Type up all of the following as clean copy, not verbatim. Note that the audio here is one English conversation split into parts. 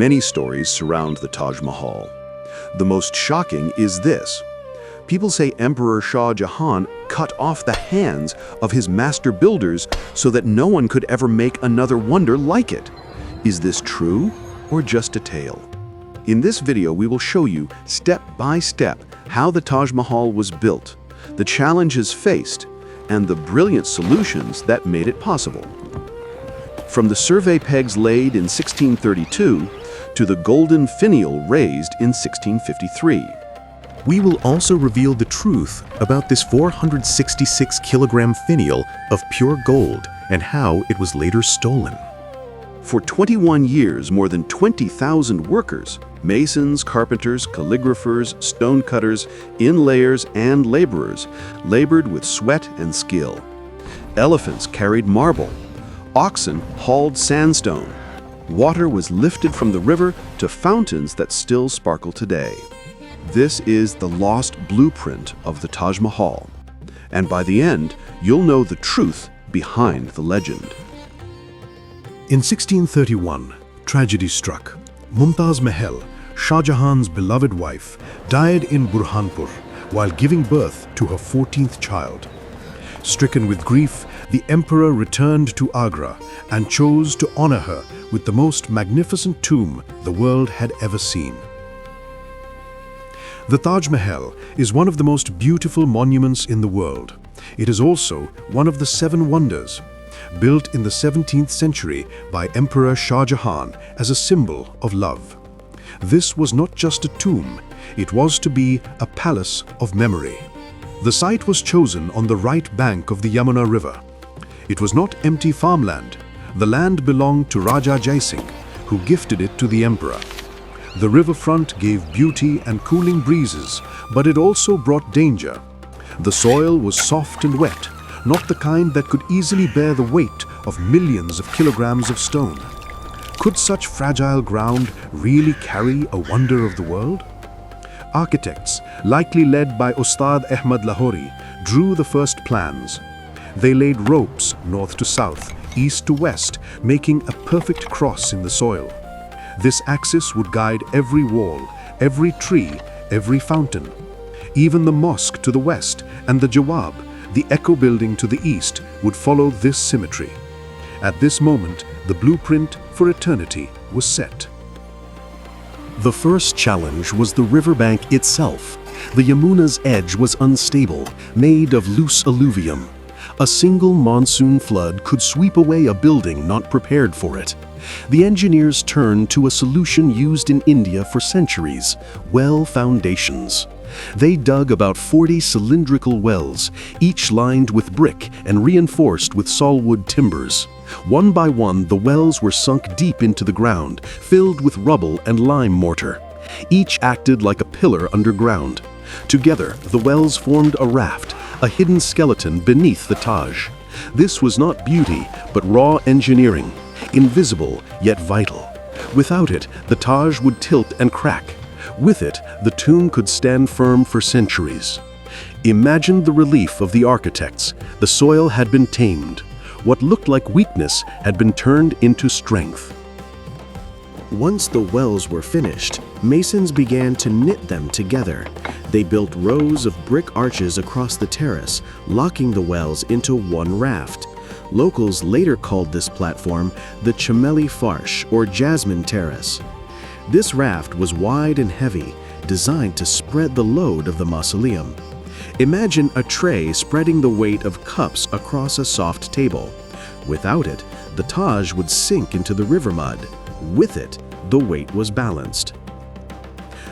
Many stories surround the Taj Mahal. The most shocking is this. People say Emperor Shah Jahan cut off the hands of his master builders so that no one could ever make another wonder like it. Is this true or just a tale? In this video, we will show you step by step how the Taj Mahal was built, the challenges faced, and the brilliant solutions that made it possible. From the survey pegs laid in 1632 to the golden finial raised in 1653. We will also reveal the truth about this 466-kilogram finial of pure gold and how it was later stolen. For 21 years, more than 20,000 workers, masons, carpenters, calligraphers, stonecutters, inlayers, and laborers labored with sweat and skill. Elephants carried marble. Oxen hauled sandstone. Water was lifted from the river to fountains that still sparkle today. This is the lost blueprint of the Taj Mahal. And by the end, you'll know the truth behind the legend. In 1631, tragedy struck. Mumtaz Mahal, Shah Jahan's beloved wife, died in Burhanpur while giving birth to her 14th child. Stricken with grief, the emperor returned to Agra and chose to honor her with the most magnificent tomb the world had ever seen. The Taj Mahal is one of the most beautiful monuments in the world. It is also one of the 7 wonders, built in the 17th century by Emperor Shah Jahan as a symbol of love. This was not just a tomb, it was to be a palace of memory. The site was chosen on the right bank of the Yamuna River. It was not empty farmland. The land belonged to Raja Jai Singh, who gifted it to the emperor. The riverfront gave beauty and cooling breezes, but it also brought danger. The soil was soft and wet, not the kind that could easily bear the weight of millions of kilograms of stone. Could such fragile ground really carry a wonder of the world? Architects, likely led by Ustad Ahmad Lahori, drew the first plans. They laid ropes north to south, east to west, making a perfect cross in the soil. This axis would guide every wall, every tree, every fountain. Even the mosque to the west and the Jawab, the echo building to the east, would follow this symmetry. At this moment, the blueprint for eternity was set. The first challenge was the riverbank itself. The Yamuna's edge was unstable, made of loose alluvium. A single monsoon flood could sweep away a building not prepared for it. The engineers turned to a solution used in India for centuries: well foundations. They dug about 40 cylindrical wells, each lined with brick and reinforced with sawwood timbers. One by one, the wells were sunk deep into the ground, filled with rubble and lime mortar. Each acted like a pillar underground. Together, the wells formed a raft, a hidden skeleton beneath the Taj. This was not beauty, but raw engineering, invisible yet vital. Without it, the Taj would tilt and crack. With it, the tomb could stand firm for centuries. Imagine the relief of the architects. The soil had been tamed. What looked like weakness had been turned into strength. Once the wells were finished, masons began to knit them together. They built rows of brick arches across the terrace, locking the wells into one raft. Locals later called this platform the Chameli Farsh, or Jasmine Terrace. This raft was wide and heavy, designed to spread the load of the mausoleum. Imagine a tray spreading the weight of cups across a soft table. Without it, the Taj would sink into the river mud. With it, the weight was balanced.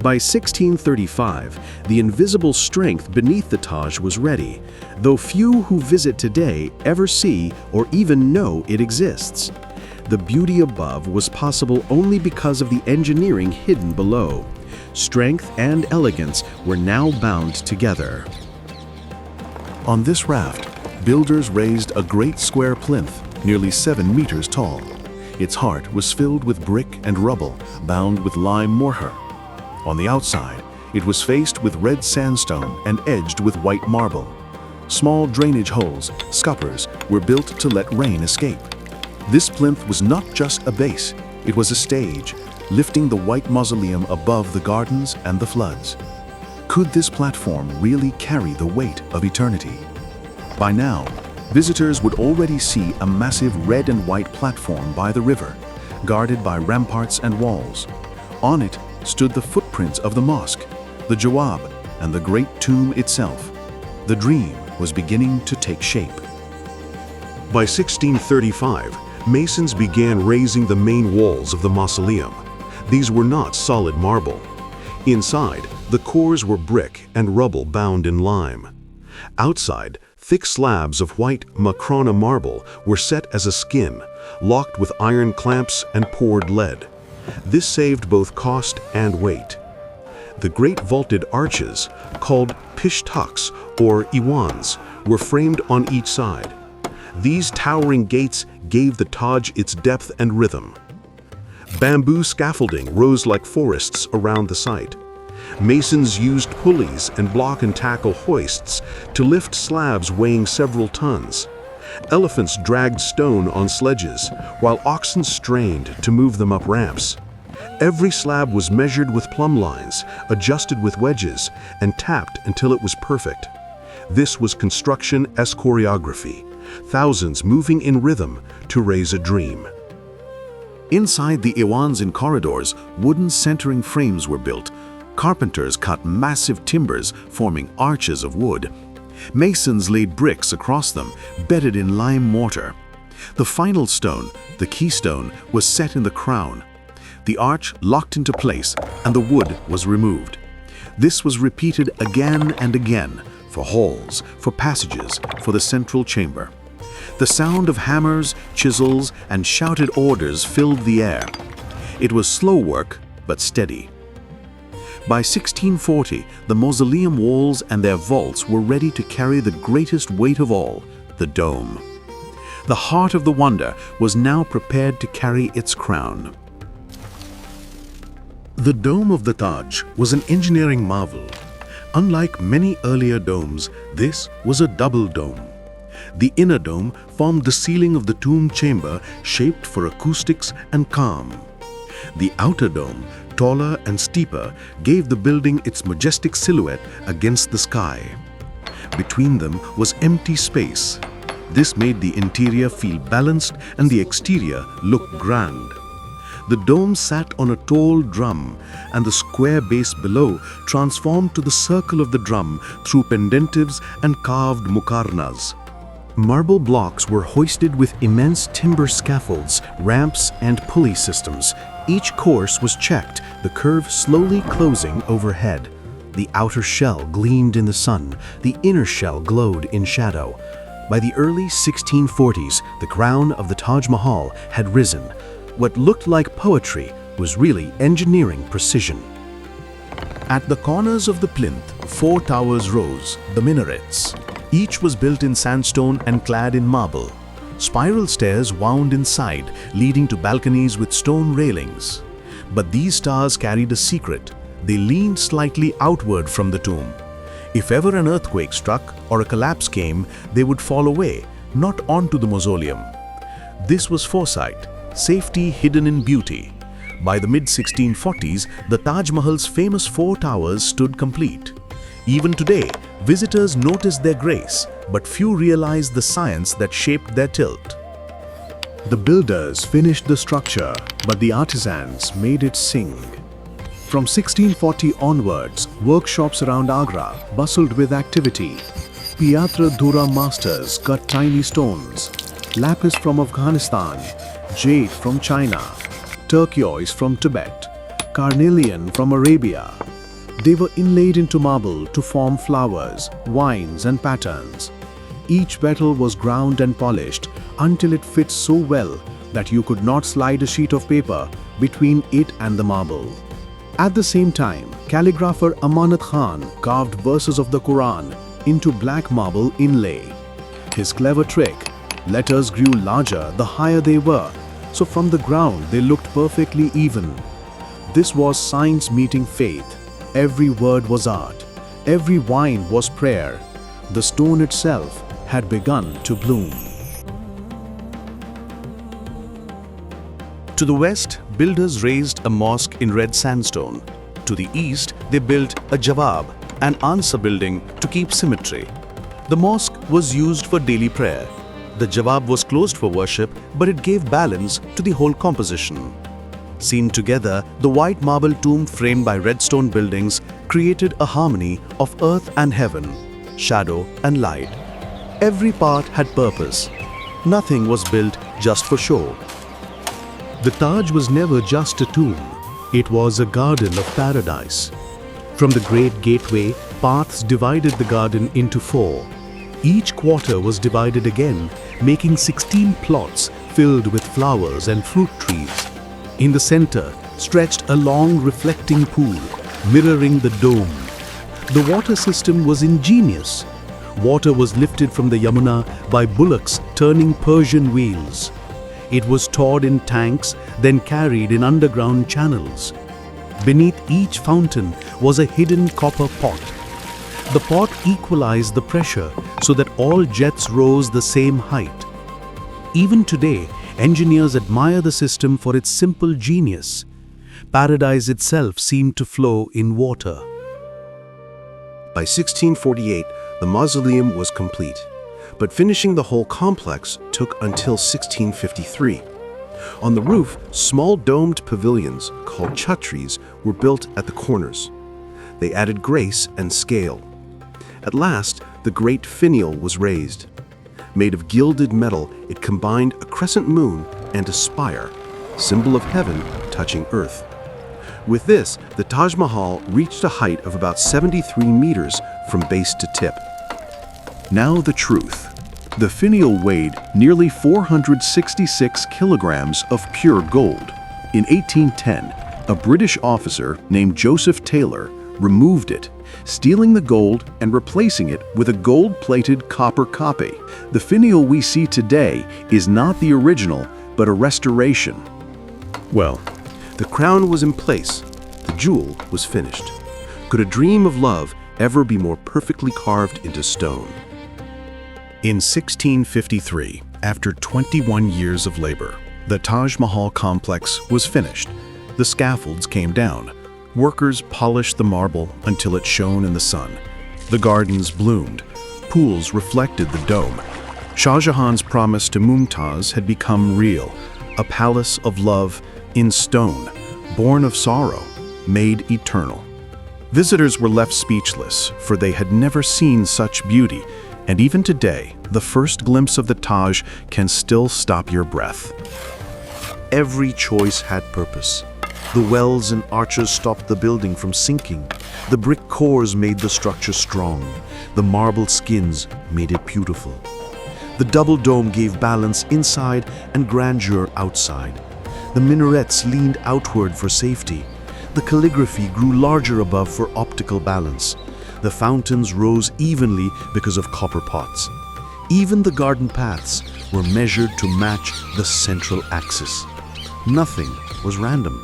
By 1635, the invisible strength beneath the Taj was ready, though few who visit today ever see or even know it exists. The beauty above was possible only because of the engineering hidden below. Strength and elegance were now bound together. On this raft, builders raised a great square plinth, nearly 7 meters tall. Its heart was filled with brick and rubble, bound with lime mortar. On the outside, it was faced with red sandstone and edged with white marble. Small drainage holes, scuppers, were built to let rain escape. This plinth was not just a base, it was a stage, lifting the white mausoleum above the gardens and the floods. Could this platform really carry the weight of eternity? By now, visitors would already see a massive red and white platform by the river, guarded by ramparts and walls. On it stood the footprints of the mosque, the Jawab, and the great tomb itself. The dream was beginning to take shape. By 1635, masons began raising the main walls of the mausoleum. These were not solid marble. Inside, the cores were brick and rubble bound in lime. Outside, thick slabs of white Macrona marble were set as a skin, locked with iron clamps and poured lead. This saved both cost and weight. The great vaulted arches, called pishtaks or iwans, were framed on each side. These towering gates gave the Taj its depth and rhythm. Bamboo scaffolding rose like forests around the site. Masons used pulleys and block and tackle hoists to lift slabs weighing several tons. Elephants dragged stone on sledges, while oxen strained to move them up ramps. Every slab was measured with plumb lines, adjusted with wedges, and tapped until it was perfect. This was construction as choreography, thousands moving in rhythm to raise a dream. Inside the iwans and corridors, wooden centering frames were built. Carpenters cut massive timbers, forming arches of wood. Masons laid bricks across them, bedded in lime mortar. The final stone, the keystone, was set in the crown. The arch locked into place, and the wood was removed. This was repeated again and again, for halls, for passages, for the central chamber. The sound of hammers, chisels, and shouted orders filled the air. It was slow work, but steady. By 1640, the mausoleum walls and their vaults were ready to carry the greatest weight of all, the dome. The heart of the wonder was now prepared to carry its crown. The dome of the Taj was an engineering marvel. Unlike many earlier domes, this was a double dome. The inner dome formed the ceiling of the tomb chamber, shaped for acoustics and calm. The outer dome, taller and steeper, gave the building its majestic silhouette against the sky. Between them was empty space. This made the interior feel balanced and the exterior look grand. The dome sat on a tall drum, and the square base below transformed to the circle of the drum through pendentives and carved mukarnas. Marble blocks were hoisted with immense timber scaffolds, ramps, and pulley systems. Each course was checked, the curve slowly closing overhead. The outer shell gleamed in the sun, the inner shell glowed in shadow. By the early 1640s, the crown of the Taj Mahal had risen. What looked like poetry was really engineering precision. At the corners of the plinth, 4 towers rose, the minarets. Each was built in sandstone and clad in marble. Spiral stairs wound inside, leading to balconies with stone railings. But these towers carried a secret. They leaned slightly outward from the tomb. If ever an earthquake struck or a collapse came, they would fall away, not onto the mausoleum. This was foresight, safety hidden in beauty. By the mid-1640s, the Taj Mahal's famous 4 towers stood complete. Even today, visitors notice their grace, but few realize the science that shaped their tilt. The builders finished the structure, but the artisans made it sing. From 1640 onwards, workshops around Agra bustled with activity. Pietra Dura masters cut tiny stones, lapis from Afghanistan, jade from China, turquoise from Tibet, carnelian from Arabia. They were inlaid into marble to form flowers, vines, and patterns. Each petal was ground and polished until it fit so well that you could not slide a sheet of paper between it and the marble. At the same time, calligrapher Amanat Khan carved verses of the Quran into black marble inlay. His clever trick: letters grew larger the higher they were, so from the ground they looked perfectly even. This was science meeting faith. Every word was art. Every vine was prayer. The stone itself had begun to bloom. To the west, builders raised a mosque in red sandstone. To the east, they built a Jawab, an answer building to keep symmetry. The mosque was used for daily prayer. The Jawab was closed for worship, but it gave balance to the whole composition. Seen together, the white marble tomb framed by red stone buildings created a harmony of earth and heaven, shadow and light. Every part had purpose. Nothing was built just for show. The Taj was never just a tomb. It was a garden of paradise. From the great gateway, paths divided the garden into 4. Each quarter was divided again, making 16 plots filled with flowers and fruit trees. In the center stretched a long reflecting pool, mirroring the dome. The water system was ingenious. Water was lifted from the Yamuna by bullocks turning Persian wheels. It was stored in tanks, then carried in underground channels. Beneath each fountain was a hidden copper pot. The pot equalized the pressure so that all jets rose the same height. Even today, engineers admire the system for its simple genius. Paradise itself seemed to flow in water. By 1648, the mausoleum was complete, but finishing the whole complex took until 1653. On the roof, small domed pavilions, called Chhatris, were built at the corners. They added grace and scale. At last, the great finial was raised. Made of gilded metal, it combined a crescent moon and a spire, symbol of heaven touching earth. With this, the Taj Mahal reached a height of about 73 meters from base to tip. Now the truth. The finial weighed nearly 466 kilograms of pure gold. In 1810, a British officer named Joseph Taylor removed it, stealing the gold and replacing it with a gold-plated copper copy. The finial we see today is not the original, but a restoration. Well, the crown was in place. The jewel was finished. Could a dream of love ever be more perfectly carved into stone? In 1653, after 21 years of labor, the Taj Mahal complex was finished. The scaffolds came down. Workers polished the marble until it shone in the sun. The gardens bloomed. Pools reflected the dome. Shah Jahan's promise to Mumtaz had become real, a palace of love in stone, born of sorrow, made eternal. Visitors were left speechless, for they had never seen such beauty, and even today, the first glimpse of the Taj can still stop your breath. Every choice had purpose. The wells and arches stopped the building from sinking. The brick cores made the structure strong. The marble skins made it beautiful. The double dome gave balance inside and grandeur outside. The minarets leaned outward for safety. The calligraphy grew larger above for optical balance. The fountains rose evenly because of copper pots. Even the garden paths were measured to match the central axis. Nothing was random.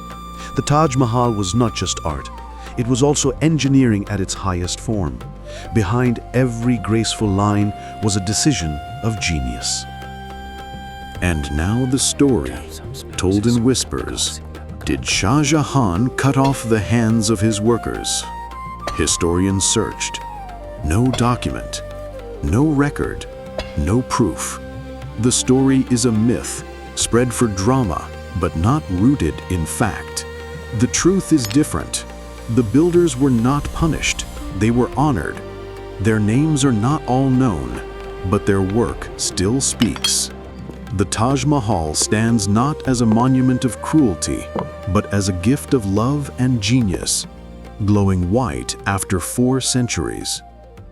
The Taj Mahal was not just art. It was also engineering at its highest form. Behind every graceful line was a decision of genius. And now the story, told in whispers. Did Shah Jahan cut off the hands of his workers? Historians searched. No document, no record, no proof. The story is a myth, spread for drama, but not rooted in fact. The truth is different. The builders were not punished, they were honored. Their names are not all known, but their work still speaks. The Taj Mahal stands not as a monument of cruelty, but as a gift of love and genius, glowing white after 4 centuries.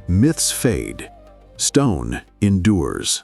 Myths fade, stone endures.